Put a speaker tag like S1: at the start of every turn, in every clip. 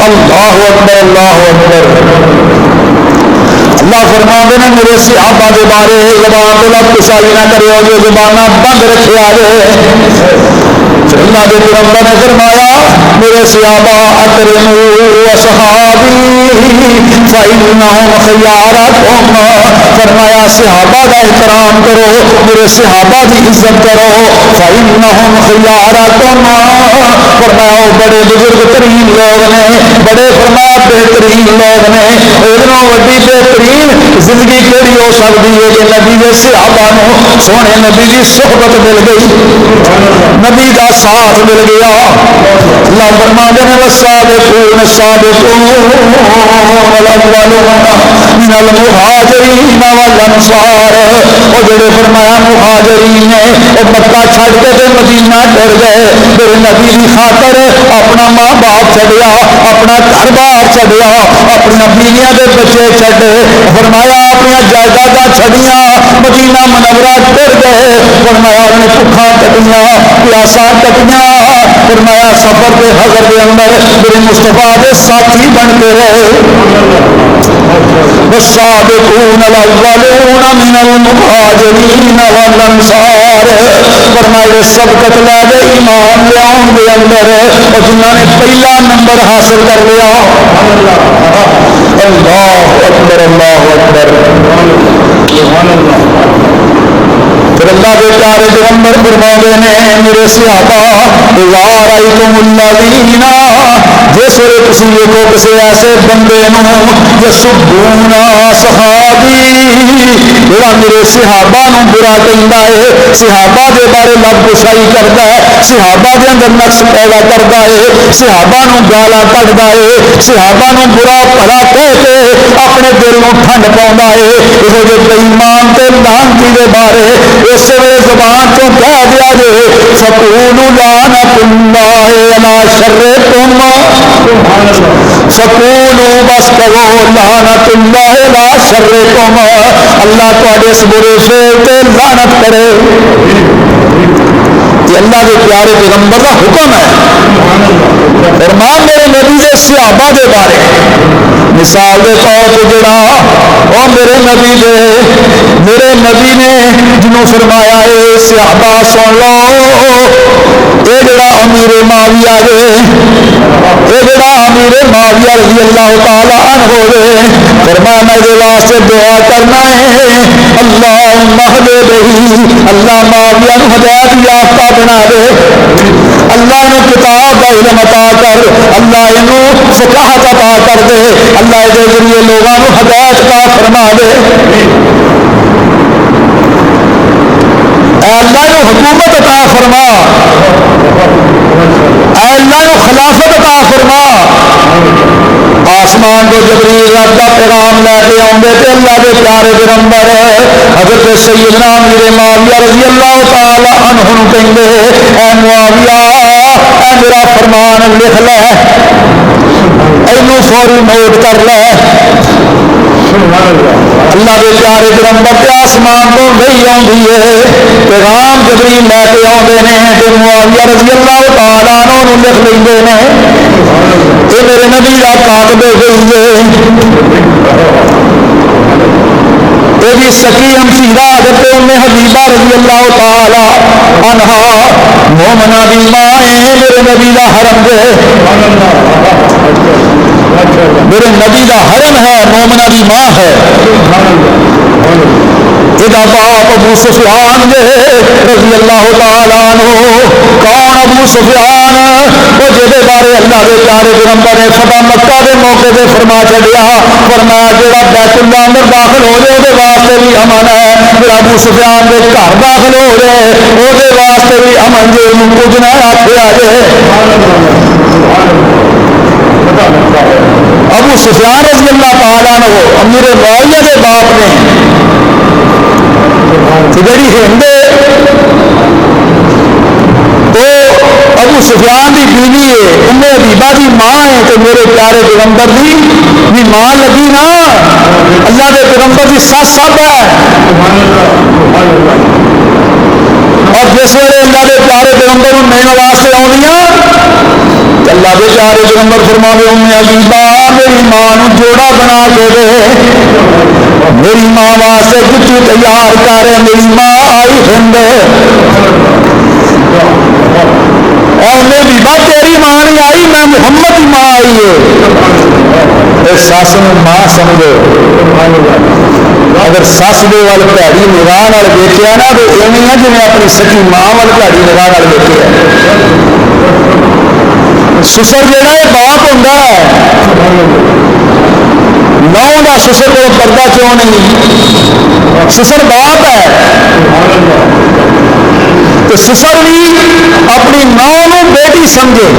S1: اللہ اکبر اللہ اکبر. اللہ فرماتے ہیں میرے صحابہ کے بارے زبان تو لب کشائی نہ کرے ہو جو زبانہ بند رکھے آئے. پھر اللہ کے پیغمبر نے فرمایا میرے صحابہ اکرموا اصحابی فإنہم خیارکم. فرمایا صحابہ کا احترام کرو میرے صحابہ کی عزت کرو. فإنہم خیارکم. فرمایا وہ بڑے بزرگ ترین لوگ نے بڑے فرمایا بہترین لوگ نے. ادھروں وڈی بہترین زندگی کیڑی ہو سکتی ہے کہ نبی کے صحابہ نو سونے نبی کی صحبت مل گئی نبی کا ساتھ مل گیا. اللہ فرماتے ہیں والسابقون السابقون الاولون من المہاجرین والانصار. وہ جڑے فرمایا مہاجرین نے وہ مکہ چھڑ کے تے مدینہ ٹر گئے میرے نبی کی خاطر اپنا ماں باپ چھڈیا اپنا گھر بار چھڈیا اپنی بیویاں دے بچے چھڈے فرمایا اپنی جائیداداں چھڈیاں مدینہ منورہ ٹر گئے. فرمایا انہیں بھوکاں کٹیاں پیاساں کٹیاں. فرمایا سفر کے حضر کے اندر میرے مصطفیٰ کے ساتھی بن کے رہے. والسابقون الاولون من المہاجرین والانصار. فرمایا سبقت لے گئے ایمان لیاؤں کے اندر اور جنہوں نے پہلا نمبر حاصل کر لیا. اللہ اکبر اللہ اکبر. پھر اللہ کے پیارے پیغمبر فرماتے ہیں میرے صحابہ اذا رأیتم الذین جس ویلے تسی ویکھو کسی ایسے بندے نو یسبون صحابی جڑا میرے صحابہ نو برا کہندا ہے صحابہ دے بارے لب کشائی کردا ہے صحابہ دے اندر نقص پیدا کردا ہے صحابہ نو گالاں کڈدا ہے صحابہ نو برا بھلا کہہ کے اپنے دل نو ٹھنڈ پاوندا ہے یہو جے بے ایمان تے لعنتی دے بارے اس ویلے زبان تو کہہ دیا جے فقولوا لعنت اللہ علی شرکم. فقولوا بس کہو لعنت اللہ علی شرکم. اللہ تواڈے اس برے فعل تے لعنت کرے. یہ اللہ کے پیارے پیغمبر کا حکم ہے. فرمان میرے نبی کے صحابہ کے بارے مثال کے طور پہ جڑا وہ میرے نبی نے جنہوں فرمایا ہے صحابہ سن لو یہ جڑا امیر معاویہ رضی اللہ تعالی عنہ فرمایا میں دے واسطے دعا کرنا ہے اللہم اہدہ اللہ معاویہ نو ہدایت یافتہ بنا دے. اللہ نے کتاب کا علم عطا کر اللہ انہوں فقاہت عطا کر دے. اللہ دے ذریعے لوگوں کو ہدایت عطا فرما دے. اے اللہ نو حکومت عطا فرما اے اللہ نو خلافت عطا فرما. آسمان کو جبریل رب کا پیغام لے کے آؤندے تے اللہ کے پیارے پیغمبر حضرت سیدنا امیر معاویہ رضی اللہ تعالی عنہ نو کہندے اے معاویہ اے میرا فرمان لکھ لے اینو فوری نوٹ کر لے. اللہ کے پیارے پیغمبر تے آسمان تو وہی آندی ہے پیغام جبریل لے کے آندے نے تے معاویہ رضی اللہ تعالی عنہ نو لکھ لیندے نے یہ میرے نبی کا کاتب گئی ہے. یہ بھی سکی ہمشیرہ حضرت ام حبیبہ رضی اللہ تعالی عنہا مومنہ دی ماں ہے. میرے نبی کا حرم ہے میرے نبی کا حرم ہے مومنہ دی ماں ہے. یہ باپ ابو سفیان رضی اللہ تعالی عنہ. کون ابو سفیان وہ جہدے بارے اللہ کے پیارے پیغمبر نے فتح مکہ کے موقع پہ فرما چڑیا فرمایا جڑا بیت اللہ اندر داخل ہو جائے وہ واسطے بھی امن ہے. جڑا ابو سفیان کے گھر داخل ہو جائے وہ واسطے بھی امن جی کچھ نہ آخیا جائے. ابو سفیان رضی اللہ تعالیٰ عنہ امیر معاویہ کے باپ نے جڑی ہند وہ ابو سفیان کی بیوی ہے ام حبیبہ کی ماں ہے تو میرے پیارے پیغمبر کی بھی ماں لگی نا اللہ کے پیغمبر کی سس سب ہے. اور جس ویلے اللہ کے پیارے پیغمبر ملنے واسطے آنیاں اللہ اللہ کے پیارے پیغمبر فرماوے ام حبیبہ میری ماں نو جوڑا بنا کے دے، میری ماں واسطے جتی تیار کر، میری ماں آئی ہند بھی بات تیری ماں نہیں آئی، میں محمد کی ماں آئی ہے۔ سس ماں سمجھو، اگر سس دے وال پیڑی نگاہ دیکھا نا تو ایویں ہے جی اپنی سکی ماں وال پیڑی نگاہ دیکھا۔ سسر جہاں یہ باپ ہوتا ہے، نو کا سسر کو پردہ کیوں نہیں؟ سسر باپ ہے تو سسر بھی اپنی نو بیٹی سمجھے،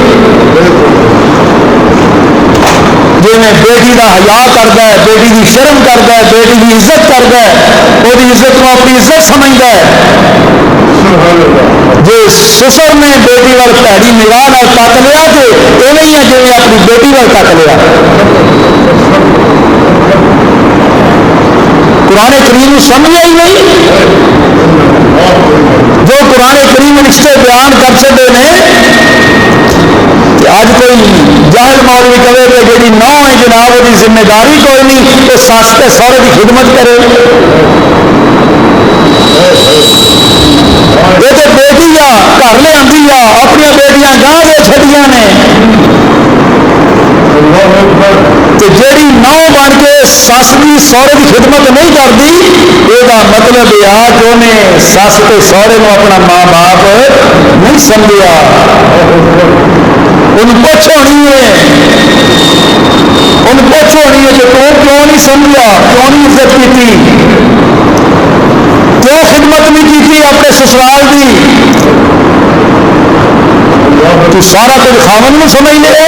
S1: جی میں بیٹی کا حیا کرتا ہے، بیٹی کی شرم کرتا ہے، بیٹی کی عزت کرتا ہے، وہ عزت کو اپنی عزت سمجھتا ہے۔ جی سسر نے بیٹی وال پیڑی نگاہ تک لیا تو یہ نہیں ہے جی اپنی بیٹی وال تک لیا۔ قرآن کریم سمجھا ہی نہیں، جو قرآن کریم رشتے بیان کر سکتے ہیں کہ آج کوئی جاہل مولوی کہے کہ جی نو ہے جناب وہ ذمہ داری کوئی نہیں تو سس کے سورے کی خدمت کرے، یہ تو بیٹی آ گھر لے آتی آ اپنی بیٹیاں گاہ دے چھٹیاں نے، جیڑی نو بن کے سس کی سورے کی خدمت نہیں کرتی یہ مطلب یہ کہ انہیں سس کے سورے کو اپنا ماں باپ نہیں سمجھا۔ ان پوچھ ہونی ہے کہ تو کیوں نہیں سمجھا، کیوں نہیں عزت کی، کیوں خدمت نہیں کی اپنے سسرال کی، تو سارا کچھ خاون میں سمجھ لے۔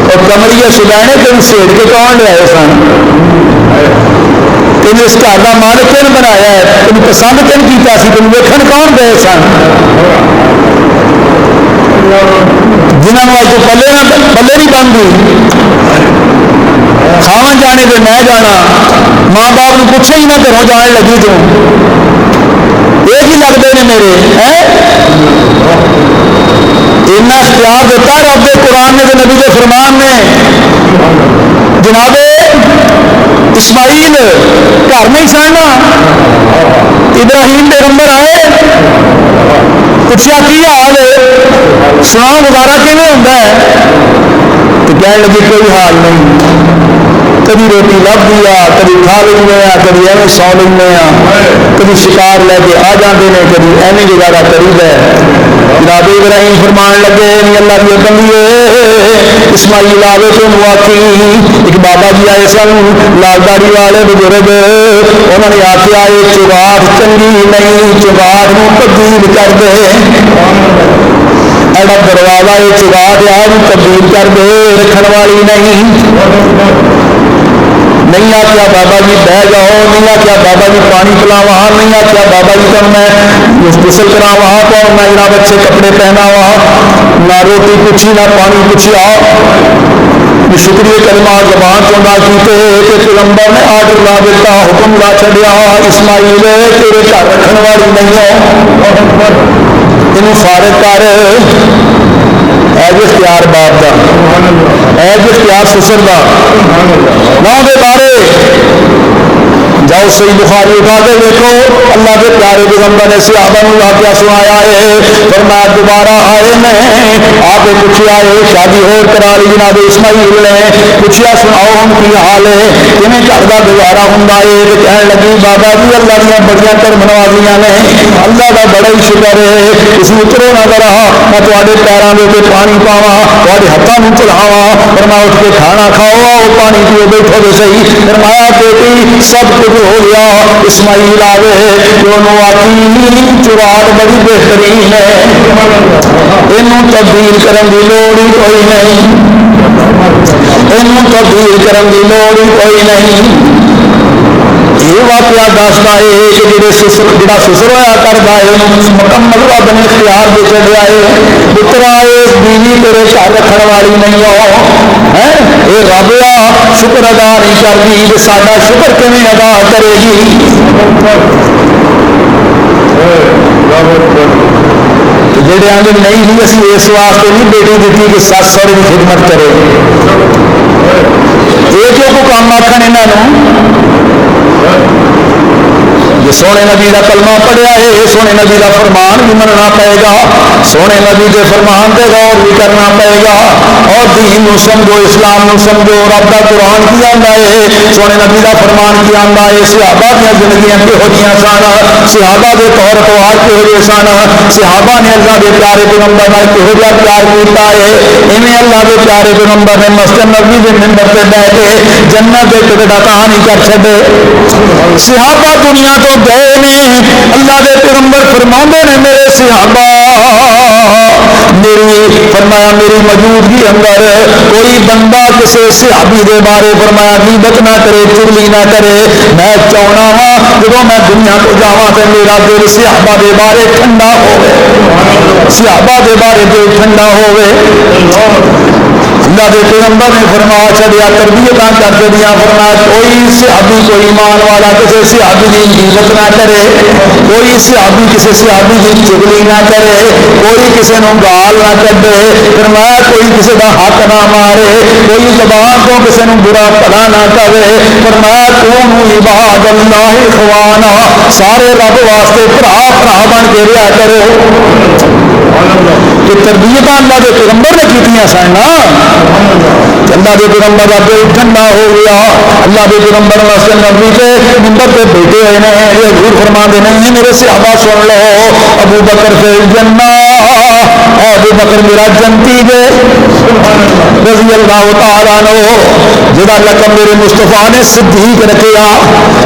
S1: اور کمریے سجانے تین سیٹ کے کون لے آئے سن، تین اس گھر کا مالک کن بنایا ہے، تین پسند کن کیا سی، تین ویکھن کون گئے سن، جنہوں نے تو پلے نہیں بنتی، خاون جانے پہ میں جانا، ماں باپ نے پوچھے ہی نہ گھروں جان لگی تو یہ ہی لگتے ہیں میرے اتنا اختیار دیتا رب کے قرآن نے نبی کے فرمان نے۔ جناب اسماعیل گھر نہیں سننا، ابراہیم پیغمبر آئے پوچھا کی حال ہے، سناؤ گزارا کیون ہوتا ہے، تو کہنے لگی کوئی حال نہیں، کبھی روٹی لب دیا، کبھی کھا لینے ہیں، کبھی ایویں سو لینے ہیں، کبھی شکار لے کے آ جاتے ہیں، کبھی ایویں گزارا کری ہے۔ جناب ابراہیم فرمان لگے نہیں اللہ کی بندی اسماعیل آوے تو واقعی ایک بابا جی آئے سن لال داڑھی والے بزرگ، انہوں نے آخیا یہ چگاٹ چنگی نہیں، چگاٹ کو تبدیل کر دے، ایڈا دروازہ یہ چگاٹ ہے تبدیل کر دے، رکھن والی نہیں۔ نہیں آخیا بابا جی بہ جاؤ، نہیں آخیا بابا جی پانی پلاوا، نہیں آخیا بابا جی تم میں غسل کراوا تو میں جناب اچھے کپڑے پہناوا، نہ روٹی پوچھی نہ پانی پوچھا، شکریہ کلمہ زبان چوندا کیتے کہ پیغمبر نے آرڈر لا دیتا، حکم لا چھڈیا اسماعیل تیرے گھر رکھن والی نہیں ہو، انہوں فارغ کر، ایج اختیار باپ کا، ایج اختیار سسر کا، نہ دے بارے جاؤ صحیح بخاری اٹھا کے دیکھو، اللہ کے پیارے پیغمبر نے صحابہ نے واقعہ سنایا ہے، فرمایا دوبارہ آئے میں آپ نے پوچھا ہے شادی اور کرا لی جناب اسماعیل نے، پوچھا سناؤ ہم کی حال ہے کیویں گھر کا گزارا ہوندا ہے، تے کہن لگی بابا جی اللہ دیا بڑیاں کرم نوازیاں نے، اللہ کا بڑا ہی شکر ہے، تسی اترو نہ ذرا میں تواڈے پیراں دے تے پانی پاواں، تواڈے ہتھاں نوں چلاواں، فرمایا اٹھ کے کھانا کھاؤ، پانی پیو، بیٹھو تے صحیح، فرمایا بیٹی سب کچھ ہو گیا، اسماعیل آوے دونوں آتی چراغ بڑی بہترین ہے، انہوں تبدیل کرن دی لوڑ ہی کوئی نہیں، انہوں تبدیل کرن دی لوڑ ہی کوئی نہیں۔ یہ واقعہ دستا ہے کہ جڑا سسر ہوا کرتا ہے مکمل رب نے اختیار دے چڑیا ہے، پترا بیوی تیرے گھر رکھن والی نہیں ہو، یہ رب آ شکر ادا نہیں کرتی، ساڈا شکر کیویں ادا کرے گی؟ جڑے آدھے نہیں جی اسی اس واسطے نہیں بیٹی دیتی کہ سس سہرے کی خدمت کرے، یہ کیوں کو کام آخر یہاں جی سونے نبی کا کلمہ پڑھیا ہے، سونے نبی کا فرمان بھی مننا پائے گا، سونے نبی کے فرمان پہ غور بھی کرنا پائے گا، اور دین نو سمجھو، اسلام نو سمجھو، رب کا قرآن کی آندا ہے، سونے نبی کا فرمان کی آندا ہے، صحابہ دیا زندگیاں کہو جیاں سن، صحابہ کے طور طوار کہو جے سن، صحابہ نے اللہ کے پیارے پیغمبر نال کہو جہا پیار کیتا ہے، ایویں اللہ کے پیارے پیغمبر نے مسجد نبوی کے منبر تے بیٹھ کے جنت کے ٹکٹ عطا نہیں کر چھڈے۔ صحابہ دنیا تو گئے نے، اللہ کے پیغمبر فرماندے نے میرے صحابہ میری فرمایا میری موجودگی اندر کوئی بندہ کسی صحابی دے بارے فرمایا غیبت نہ کرے، چغلی نہ کرے، میں چاہنا وا جب میں دنیا کو جاواں تے میرا دل صحابہ دے بارے ٹھنڈا ہوے، صحابہ دے بارے دل ٹھنڈا ہوے۔ اللہ کے پیغمبر نے فرمایا چڑیا تربیت کر چڑیا، فرمایا کوئی صحابی کوئی ایمان والا کسی صحابی کی غیبت نہ کرے، کوئی صحابی کسی صحابی کی چغلی نہ کرے، کوئی کسی نو گال نہ کڈے، فرمایا کوئی کسی کا حق نہ مارے، کوئی زبان تو کسی نو برا بھلا نہ کرے، فرمایا کونوا عباد اللہ اخوانا، سارے رب واسطے بھرا بھرا بن کے رہا کرو۔ کہ تربیت اللہ کے پیغمبر نے کیتیاں سن نا، اللہ کے پیغمبر کا دل ٹھنڈا ہو گیا۔ اللہ کے پیغمبر مسجد نبوی کے منبر پہ بیٹھے ہوئے ہیں، یہ حضور فرماندے ہیں میرے صحابہ سن لو، ابو بکر فی الجنہ، ابو بکر میرا جنتی ہے رضی اللہ تعالیٰ عنہ، جہاں لقب میرے مصطفیٰ نے صدیق رکھیا،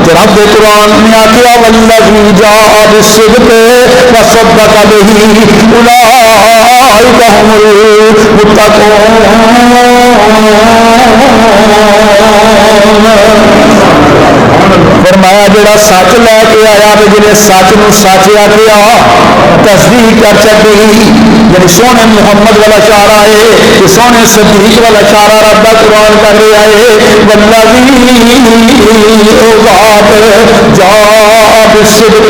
S1: کہ رب قرآن نے آخیا والذی جاء بالصدق وصدق بہ اولئک هم المتقون۔ فرمایا جڑا سچ لے کے آیا تو جنہیں سچ نو سچ آخیا تصدیق کر چکی، یعنی سونے محمد والا اشارہ ہے کہ سونے صدیق والا اشارہ رب کا قرآن کر رہا ہے والذی ذات جا بالصدق،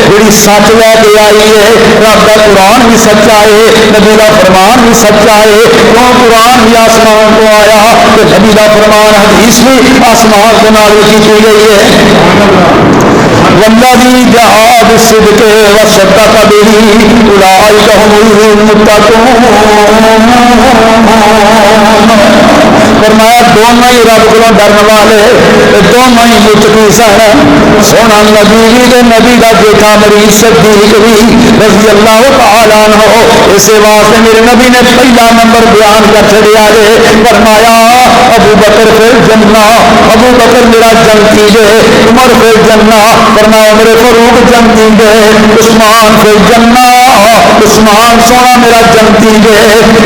S1: جڑی سچ لے کے آئی ہے، رب کا قرآن بھی سچا ہے، نبی کا فرمان بھی سچا ہے، کیوں قرآن بھی آسمان کو آیا تو نبی کا فرمان حدیث بھی آسمان کو نازل کی گئی ہے۔ والذی جاء بالصدق وصدق بہ اولئک هم المتقون۔ فرمایا دونوں ہی رب کو ڈرن والے، دونوں ہی متقی سن۔ سونا نبی بھی تے نبی کا بیٹا مریض صدیق بھی رضی اللہ تعالیٰ عنہ، اسی واسطے میرے نبی نے پہلا نمبر بیان کر چھڑیا ہے، فرمایا ابو بکر فی الجنہ، ابو بکر میرا جنتی ہے، عمر فی الجنہ، فرمایا عمر فاروق جنتی ہے، عثمان فی الجنہ، عثمان سونا میرا جنتی ہے،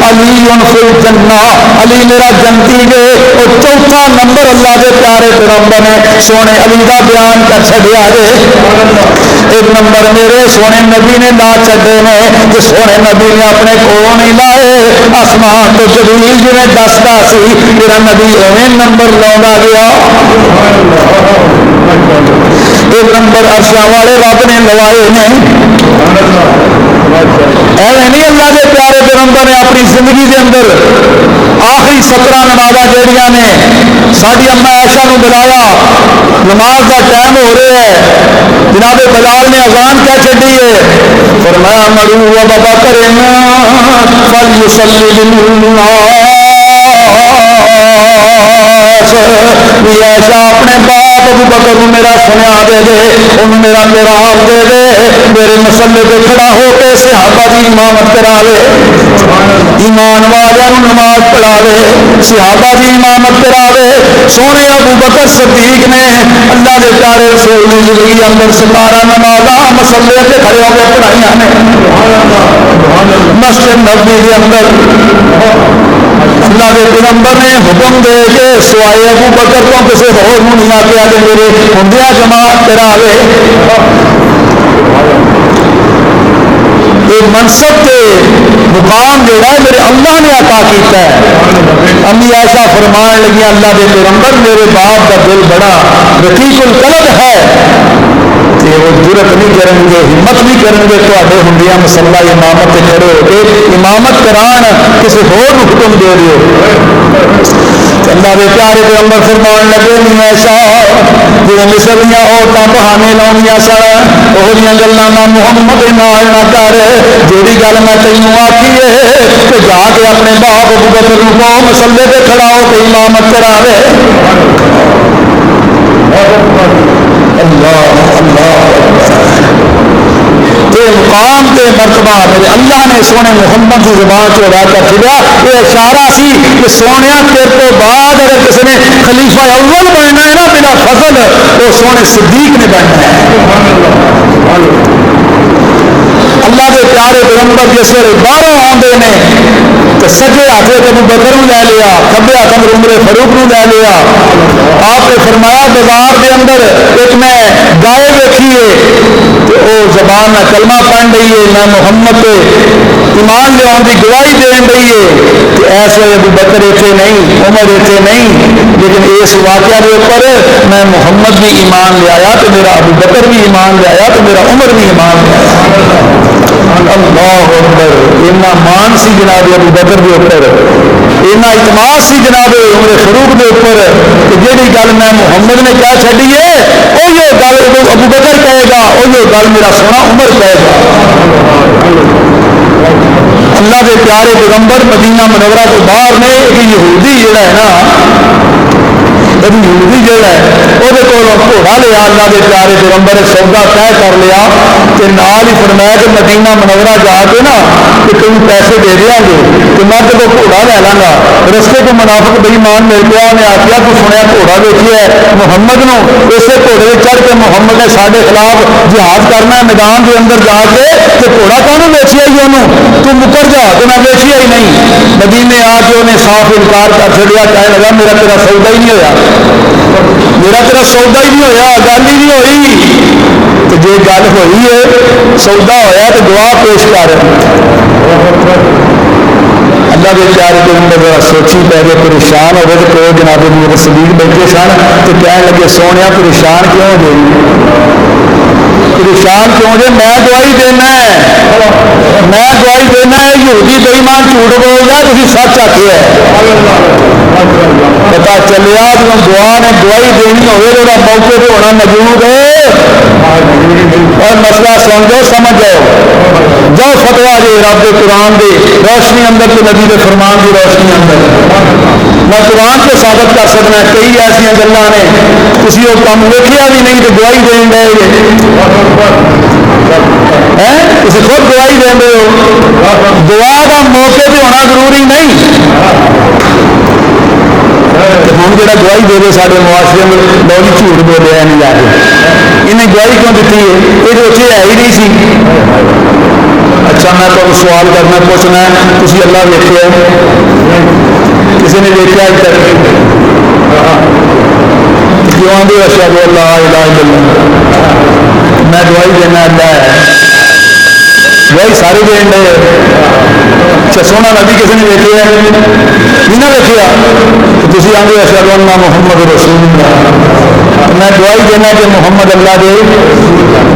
S1: علی فی الجنہ، علی میرا جنتی ہے۔ اور چوتھا نمبر اللہ کے پیارے پیغمبر نے سونے علی کا بیان کر چھڑیا ہے۔ ایک نمبر میرے سونے نبی نے لا چھڑے نے کہ سونے نبی نے اپنے کول نہیں لائے، آسمان تو جبریل جی نے دستا سی، میرا نبی ایویں نمبر لاؤں گیا۔ ایک نمبر عرشاں والے رب نے لوائے نے، ایویں نہیں اللہ کے پیارے پیغمبر نے اپنی زندگی کے اندر آخری 17 نمازاں جہڑیاں نے ساری اما عائشہ نو بلایا، نماز کا ٹائم ہو رہا ہے، جناب بلال نے اذان کیا چڈی ہے، فرمایا مرو ابا بکر فلیصلی للناس، اپنے باپ ابو بکر کو میرا سنیا دے دے، انہوں میرا پیغام دے دے، میرے مسلے پہ کھڑا ہو کے صحابہ کی امامت کرا لے، ایمان والوں نماز پڑھا لے، صحابہ کی امامت کرا لے۔ سونے ابو بکر صدیق نے اللہ کے پیارے رسول کی زندگی اندر 17 نمازاں مسلے پہ کھڑے ہو کے پڑھائیاں نے، مسجد نبوی کے اندر اللہ کے پیغمبر نے حکم دے کے سوائے ابو بکر کو کسی اور نہیں آخیا کہ میرے ہندیا جماعت کرا لے۔ ایک منصب تے مقام جڑا ہے میرے اللہ نے عطا کیتا ہے. امی ایسا فرمان لگی اللہ کے پیغمبر میرے باپ کا دل بڑا رقیق القلب ہے کہ وہ جرت نہیں کریں گے ہمت نہیں کریں گے تو ہنڈیاں مسلح امامت کھڑے ہو کے امامت کران کسی ہور حکم دے دیو. اللہ کے پیارے پیغمبر فرمان لگے نہیں ایسا جی مصر دیا عورتیں بہانے لاؤنیاں سن وہ گلاں نہ محمد نال نہ کر جیڑی گل میں تینوں آخی ہے کہ جا کے اپنے باپ ابو بکر کو مسلے پہ کھڑا ہو کے امامت کراوے. اللہ تے مقام تے مرتبہ میرے اللہ نے سونے محمد کی زبان سے ادا کر دیا. یہ اشارہ سی کہ سونے تیرے تو بعد اگر کسی نے خلیفہ اول بننا ہے نا بلا فضل وہ سونے صدیق نے بننا ہے. اللہ کے پیارے پیغمبر جس ویلے باہروں آتے ہیں تو سجے ہاتھ ابو بکر لے لیا کھبے ہاتھ عمر فاروق لے لیا. آپ نے فرمایا بازار کے اندر ایک میں گائے دیکھی ہے تو وہ زبان میں کلمہ پڑھ رہی ہے میں محمد ایمان لیا کی گواہی دین رہی ہے کہ ایسے ابو بکر اتنے نہیں عمر اتنے نہیں لیکن اس واقعہ کے اوپر میں محمد بھی ایمان لے آیا تو میرا ابو بکر بھی ایمان لے آیا تو میرا عمر بھی ایمان لے آیا. اللہ اکبر اتنا مان سی جناب ابو بکر کے اوپر اتنا اعتماد سی جناب عمر فاروق کے اوپر کہ جیڑی گل میں محمد نے کہہ چڑی ہے وہ گل ابو بکر کہے گا وہ گل میرا سونا عمر کہے گا. اللہ کے پیارے پیغمبر مدینہ منورہ تو باہر نے کہ یہودی جڑا ہے نا یہودی جڑا ہے وہ گھوڑا لیا اللہ کے پیارے پیغمبر سودا طے کر لیا کہ نال ہی فرمایا کہ مدینہ منورہ جا کے نا کہ تم پیسے دے دیا گے کہ میں تو گھوڑا لے لاں گا. رستے کو منافق بے ایمان مل گیا انہیں آخیا تو سنیا گھوڑا ویچی ہے محمد نو اسے گھوڑے چڑھ کے محمد نے سارے خلاف جہاد کرنا ہے میدان کے اندر جا کے کہ گھوڑا کہوں ویچیا ہی انہوں تو مکر جا تو میں ویچیا ہی نہیں. مدینے آ کے انہیں صاف انکار کر چڑیا کہنے لگا میرا تیرا سودا ہی نہیں ہوا میرا تیرا سودا ہی نہیں ہویا گل ہی نہیں ہوئی. تو جی گل ہوئی ہے سودا ہویا تو گواہ پیش کر. اللہ کے پیارے کے اندر سوچی پہ گئے پریشان ہو گئے تو جناب میرے صدیق بیٹھے سن تو کہنے لگے سونے پریشان کیوں جی پریشان کیوں جی میں گواہی دینا ہے میں گواہی دینا ہے یہودی بے ایمان جھوٹ بول رہا تھی سچ آخیا پتا چلیا جب گواہ نے گواہی دینی ہوئے تو موقع پہ ہونا موجود ہے اور مسئلہ سن دو سمجھ جاؤ جاؤ فتوا دے رب قرآن دے روشنی اندر تو نبی کے فرمان کی روشنی اندر میں قرآن سے ثابت کر سکنا کئی ایسا گلیں نے کسی وہ کام ویکیا بھی نہیں تو گواہی دین گئے تھی خود گواہی دیں ہو گواہ کا موقع پہ ہونا ضروری نہیں. ہم جا گواہی دے دے سارے معاشرے میں لوگ جھوٹ بولے نہیں جا کے انہیں گواہی کیوں دیتی ہے یہ تو اتنے ہے ہی نہیں سی. اچھا میں تمہیں سوال کرنا پوچھنا ہے تھی اللہ ویکیا کسی نے ویکیا اج تک کیوں آدھے اشہد اللہ الہ الا اللہ میں گواہی دینا اللہ ہے گواہی سارے دین دے. اچھا سونا نبی کسی نے ویکیا نہیں نہ ویکیا تو تھی آدھے اشہد اللہ محمد رسول اللہ میں گواہی دینا کہ محمد اللہ دے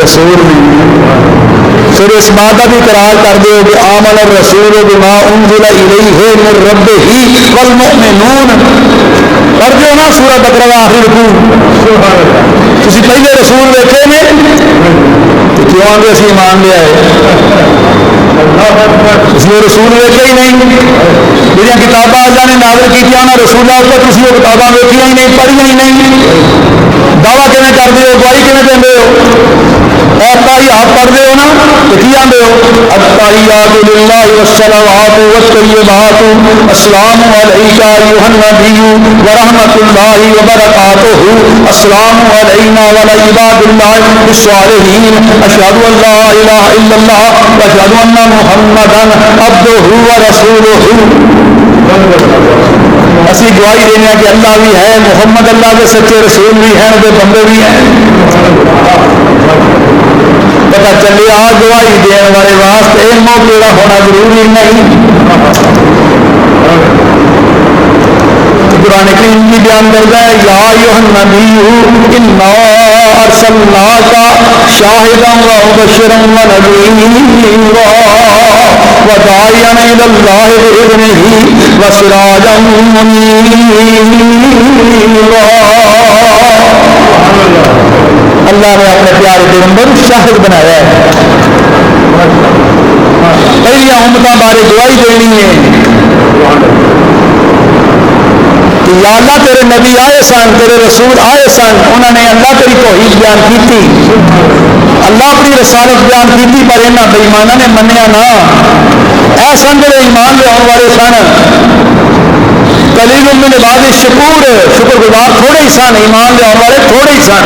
S1: رسول نہیں. پھر اس بات کا بھی قرار کر دو کہ آمن الرسول بما انزل الیہ من ربہ والمؤمنون پڑھ دو نا سورۃ بقرہ آخر رکوع تسی پہلے رسول ویکھے نے تو کیوں آگے اسی ایمان لے آئے اس نے رسول ویکھے ہی نہیں جہاں کتاباں اللہ نے نازل کی انہاں رسولاں اوپر تسی وہ کتاباں ویکھیاں ہی نہیں پڑھیاں ہی نہیں دعویٰ کیویں کر دے ہو گواہی کیویں دیندے ہو آپ پڑھتے ہو نا تو کی آتے ہو التحیات للہ والصلوات والطیبات السلام علیک ایھا النبی ورحمۃ اللہ وبرکاتہ السلام علینا وعلی عباد اللہ الصالحین اشہد ان لا الہ الا اللہ واشہد ان محمدا عبدہ ورسولہ. اسی گواہی دینا کہ اللہ بھی ہے محمد اللہ کے سچے رسول بھی ہیں بندے بھی ہیں. پتا چلے آ گواہی دین والے واسطے موقع ہونا ضروری نہیں. یا ایھا النبی انا ارسلناک شاہدا ومبشرا ونذیرا وداعیا الی اللہ بإذنہ وسراجا منیرا. اللہ نے اپنے پیارے پیغمبر شاہد بنایا ہے. پہلی امتوں بارے گواہی دینی ہے کہ یا اللہ تیرے نبی آئے سن, تیرے رسول آئے سن, انہوں نے اللہ تیری توحید بیان کی تھی, اللہ اپنی رسالت بیان کی تھی, پر انہاں بے ایماناں نے منیا نہ. اے سن جڑے ایمان لے آن والے سن, قلیل من عباد الشکور, شکر گزار تھوڑے ہی سن, ایمان لے آن والے تھوڑے ہی سن.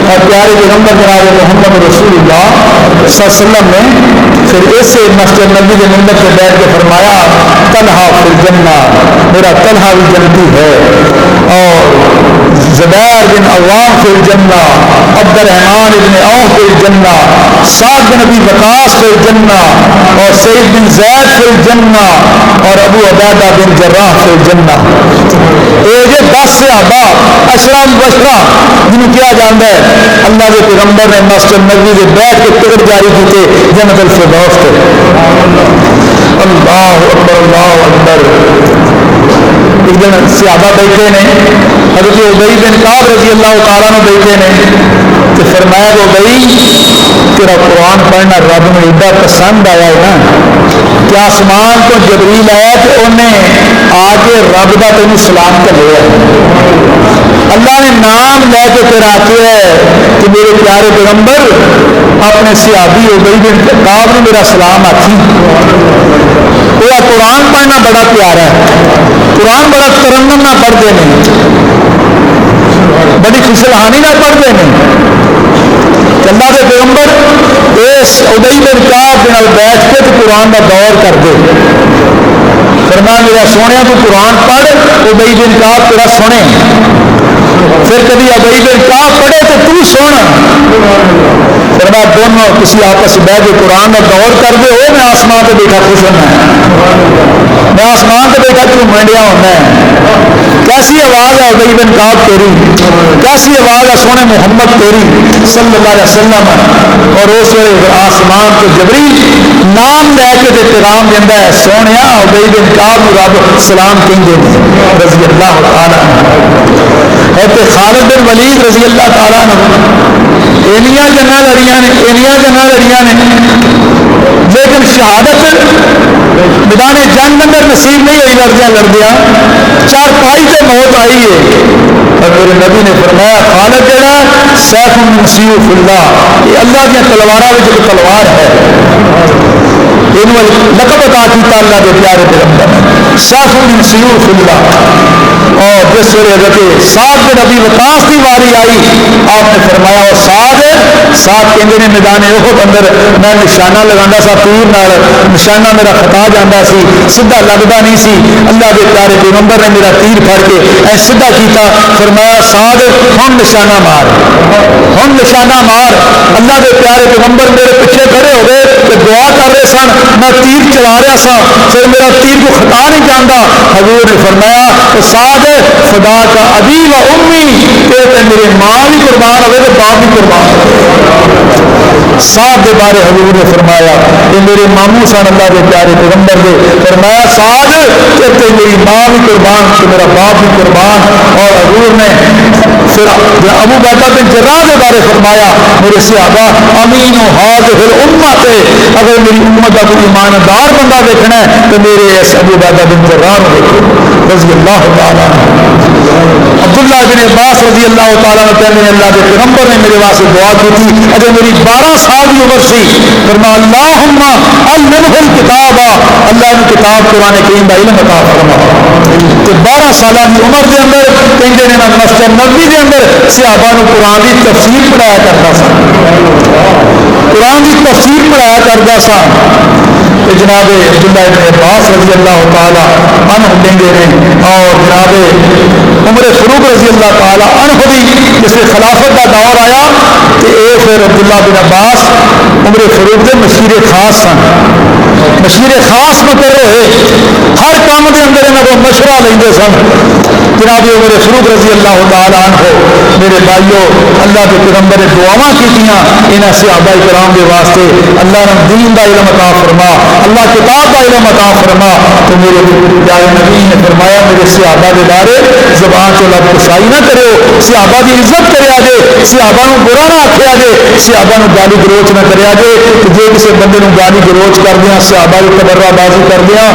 S1: اور پیارے پیغمبر جناب محمد رسول اللہ صلی اللہ علیہ وسلم نے پھر اس مسجد نبی کے منبر سے بیٹھ کے فرمایا طلحہ فی الجنہ, میرا طلحہ بھی جنتی ہے, اور زبیر بن عوام فی الجنہ, عبد الرحمن بن عوف فی الجنہ, سعد بن ابی وقاص فی الجنہ, اور سعید بن زید فی الجنہ, اور ابو عبیدہ بن جراح فی الجنہ. یہ 10 صحابہ عشرہ مبشرہ جنہوں کیا جاتا ہے اللہ کے پیغمبر نے مسجد نبوی سے بیٹھ کے ٹکٹ جاری کیتے جنت الفردوس سے. اللہ اکبر اللہ اکبر. ایک دن صحابہ بیٹھے نے, حضرت ابی بن کعب رضی اللہ تعالیٰ نے بیٹھے نے, کہ فرمایا کہ ابی تیرا قرآن پڑھنا رب نے ایڈا پسند آیا ہے نا, کہ آسمان تو جبریل آیا کہ انہیں آ کے رب کا تینوں سلام کرے. اللہ نے نام لے کے تیرا آخیا ہے کہ میرے پیارے پیغمبر اپنے صحابی ابی بن کعب نے میرا سلام آخی. وہ قرآن پڑھنا بڑا پیارا ہے, قرآن بڑا ترنم نہ پڑھتے ہیں, بڑی خوشلہانی نہ پڑھتے ہیں. اللہ کے پیغمبر اس ابی بن کعب کے نال بیٹھ کے تو قرآن کا دور کر دے. فرمایا میرا سونے تو قرآن پڑھ, ابی بن کعب تیرا سنے, پھر کبھی ابی بن کعب پڑھے تو تو سن. فرمایا دونوں کسی آپس میں بیٹھ کے قرآن کا دور کر دے, وہ میں آسمان پہ بیٹھا خوش ہونا ہے, میں آسمان پہ بیٹھا تو منڈیا ہونا ہے. کیسی آواز ہے ابی بن کعب تیری, کیسی آواز ہے سونے محمد تیری صلی اللہ علیہ وسلم. اور اس آسمان کو جبریل نام لے کے پیغام دینا ہے, سونے ابی بن کعب رب سلام کہیں رضی اللہ تعالیٰ. خالد بن ولید رضی اللہ تعالیٰ نے اینیاں جنگاں لڑیاں نے, لیکن شہادت میدان جنگ اندر نصیب نہیں ہوئی. لڑدیاں چارپائی سے موت آئی ہے, اور میرے نبی نے فرمایا خالد جڑا سیف من سیوف اللہ, یہ اللہ کی تلواراں وچ ایک تلوار ہے. لقب عطا کیتا اللہ کے پیارے پیغمبر سیف من سیوف اللہ. اور جس ویلے حضرت سعد بن ابی وقاص کی واری آئی, آپ نے فرمایا اور سعد کہتے ہیں میدان احد اندر میں نشانہ لگانا سا تیر نال, نشانہ میرا خطا جانا سی, سیدھا لگتا نہیں سی. اللہ کے پیارے پیغمبر نے میرا تیر پھڑ کے اے سیدھا کیتا. فرمایا سعد ہم نشانہ مار, ہم نشانہ مار. اللہ کے پیارے پیغمبر میرے پیچھے کھڑے ہو گئے کہ دعا کر رہے سن, میں تیر چلا رہا سا, پھر میرا تیر کو خطا نہیں جانا. حضور نے فرمایا سعد خدا کا ابی و امی, کہ میرے ماں بھی قربان ہوئے تو باپ بھی قربان ہوئے. سعد کے بارے حضور نے فرمایا کہ میرے ماموں سن اللہ کے پیارے پیغمبر دے. فرمایا سعد کہ میری ماں بھی قربان تو میرا باپ بھی قربان. اور حضور نے پھر ابو عبیدہ بن جراح کے بارے فرمایا میرے صحابہ امین و حاضر الامت, اگر میری امت کا کوئی ایماندار بندہ دیکھنا ہے تو میرے اس ابو عبیدہ بن جراح کو دیکھو رضی اللہ تعالیٰ. عبداللہ بن عباس رضی اللہ تعالیٰ نے کہنے اللہ کے پیغمبر نے میرے واسطے دعا کی تھی اگر میری 12 سال کی عمر سی. فرمایا اللہم علمہ الکتاب, اللہ نے کتاب قرآن کریم کا علم عطا فرما. کہ 12 سال کی عمر کے اندر کہیں نے مسجد نبوی کے اندر صحابہ نے قرآن کی تفسیر پڑھایا کرتا سا, قرآن کی تفسیر پڑھایا کرتا سا. جناب عبداللہ بن عباس رضی اللہ تعالیٰ عنہ کہتے ہیں, اور جناب عمر فاروق رضی اللہ تعالیٰ عنہ بھی جس سے خلافت کا دور آیا کہ اے پھر عبداللہ بن عباس عمر فاروق کے مشیر خاص سن. مشیر خاص مقرر ہوئے, ہر کام کے اندر انہوں کو مشورہ لیں سن. جناب عمر فاروق رضی اللہ تعالیٰ عنہ, میرے بھائیو, اللہ کے پیغمبر نے دعاواں کیتیاں انہاں صحابہ کرام کے واسطے, اللہ نے دین دا علم عطا فرما, اللہ کتاب دا علم عطا فرما. تو میرے پیارے نبی نے فرمایا میرے صحابہ کے بارے زبان چ لب کسائی نہ کرو, صحابہ کی عزت کریا جے, صحابہ نو برا نہ آکھیا جے, صحابہ نو گالی گلوچ نہ کریا جے. جے کسی بندے نو گالی گلوچ کر دیا, صحابہ کی تبرہ بازی کر دیا,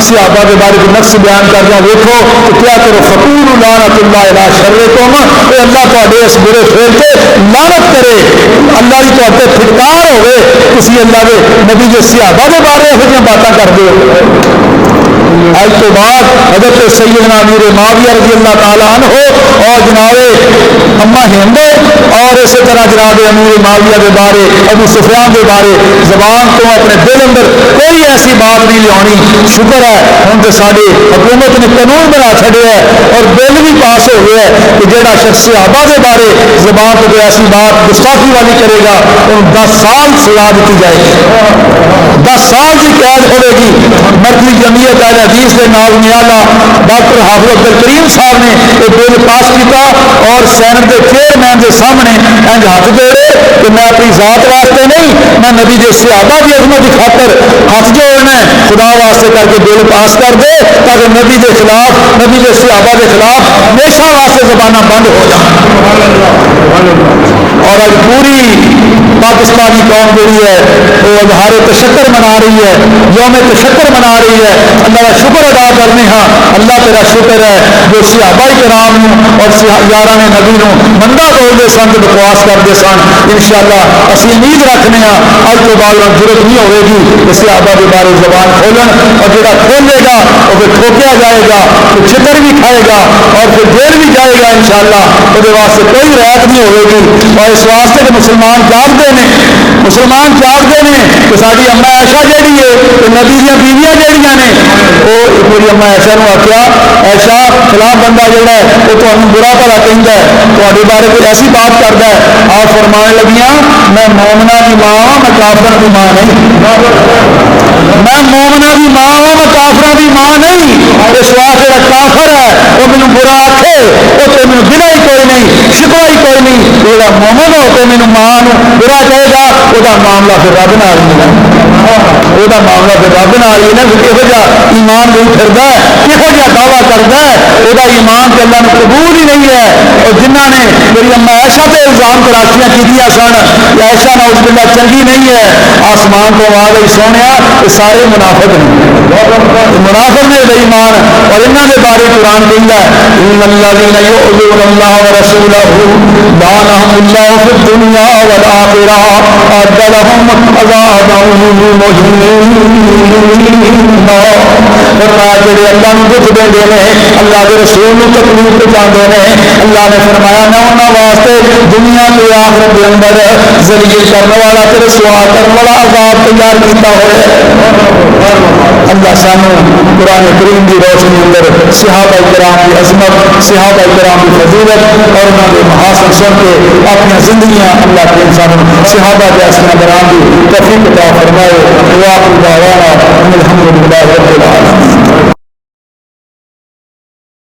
S1: صحابہ کے بارے میں نقص بیان کر دیا, دیکھو تو کیا کرو, فقول لعنت اللہ علی شرکم, اے اللہ تواڈے اس برے فعل تے لعنت کرے, اللہ کی تواڈے پھٹکار ہوے کسی اللہ دے نبی دے صحابہ دے بارے ایہو جہاں باتاں کر دے. آج تو بعد حضرت سیدنا امیر معاویہ رضی اللہ تعالیٰ عنہ اور جناب اما ہند اور اسی طرح جناب امیر معاویہ کے بارے, ابو سفیان کے بارے زبان تو اپنے دل اندر کوئی ایسی بات نہیں لیا. شکر ہے ہوں تو ساری حکومت نے قانون بنا چھڑیا ہے اور بل بھی پاس ہو گیا ہے کہ جہاں شخص صحابہ کے بارے زبان تو کوئی ایسی بات گستاخی والی کرے گا ان 10 سال سزا دیتی جائے گی, 10 سال کی قید ہوے گی. مرکزی جمعیت اہل حدیث کے نام نیالا ڈاکٹر حافظ عبد الکریم صاحب نے یہ بل پاس کیا اور سینٹ کے چیئرمین کے سامنے انج ہاتھ جوڑے کہ میں اپنی ذات واسطے نہیں, میں نبی کے صحابہ کی عظمت کی خاطر ہاتھ جوڑنا ہے, خدا واسطے کر کے بل پاس کر دے تاکہ نبی کے خلاف, نبی کے صحابہ کے خلاف ہمیشہ واسطے زبانہ بند ہو جائیں. اور آج پوری پاکستانی قوم جڑی ہے وہ اظہار تشکر منا رہی ہے, یوم تشکر منا رہی ہے. اللہ کا شکر ادا کرنے ہاں, اللہ تیرا شکر ہے جو صحابہ کرام اور یاران نبی نو مندا بولتے سن تو بکواس کرتے سن. انشاءاللہ اسی امید رکھنے ہاں اج تو بعد ضرورت نہیں ہوئے گی کہ صحابہ کے بارے زبان کھولن, اور جڑا کھولے گا وہ پھر ٹھوکیا جائے گا, تو چھتر بھی کھائے گا اور پھر جیل بھی جائے گا. انشاءاللہ وہ واسطے کوئی رعایت نہیں ہوئے گی. اور اس واسطے کہ مسلمان جاگتے ہیں, مسلمان جاگتے ہیں کہ ساری اما عائشہ جیڑی ہے کہ نبی دیا بیویاں جیڑیاں نے وہ پوری اما عائشہ نے آخیا عائشہ خلاف بندہ جڑا ہے وہ تمہیں برا بھلا کہندا ہے, تواڈے بارے کوئی ایسی بات کرتا ہے. آپ فرمان لگیاں میں مومنا کی ماں ہوں, میں کافر کی ماں نہیں, میں مومنا کی ماں ہوں, میں کافر کی ماں نہیں. اس واسطے جڑا کافر ہے وہ مینوں برا آکھے وہ تو مینوں گناہ ہی کوئی نہیں, شکوا ہی کوئی نہیں. جڑا مومن ہو کے مینوں ماں نوں برا کہے گا وہ معاملہ پھر رب نال نہیں ہے, وہ معاملہ پھر رب نال ہی ہے. کہو جا ایمان نہیں پھردا ہے, کہو جا دعویٰ کردا ہے, وہ ایمان تے اللہ نے قبول ہی نہیں ہے. اور جنہاں نے میری اما عائشہ تے الزام تراشیاں کیتیاں سن کہ عائشہ نعوذ باللہ چنگی نہیں ہے, آسمان تو آ گئی سونیا یہ سارے منافق ہیں, منافق نے بے ایمان. اور انہاں دے بارے قرآن کہندا ہے ان الذین یؤذون اللہ ورسولہ لعنہم اللہ فی الدنیا والآخرہ اعد لهم عذابا مہینا. فرمایا جڑے اللہ نو دکھ دیندے نے, اللہ کے رسول نو تکلیف پہنچاندے نے, اللہ نے فرمایا میں انہاں واسطے دنیا تے آخرت دے اندر ذلیل کرنے والا تے رسوا کرنے والا عذاب تیار کیتا ہوئے. اللہ سانو قرآن کریم کی روشنی اندر صحابہ کرام کی عظمت, صحابہ کرام کی فضیلت اور انہاں کے محاسن سن کے اپنی زندگیاں اللہ کے انسان صحابہ کے اسنا برام کی توفیق عطا فرمائے. واقعی دعوانا الحمدللہ رب العالمین.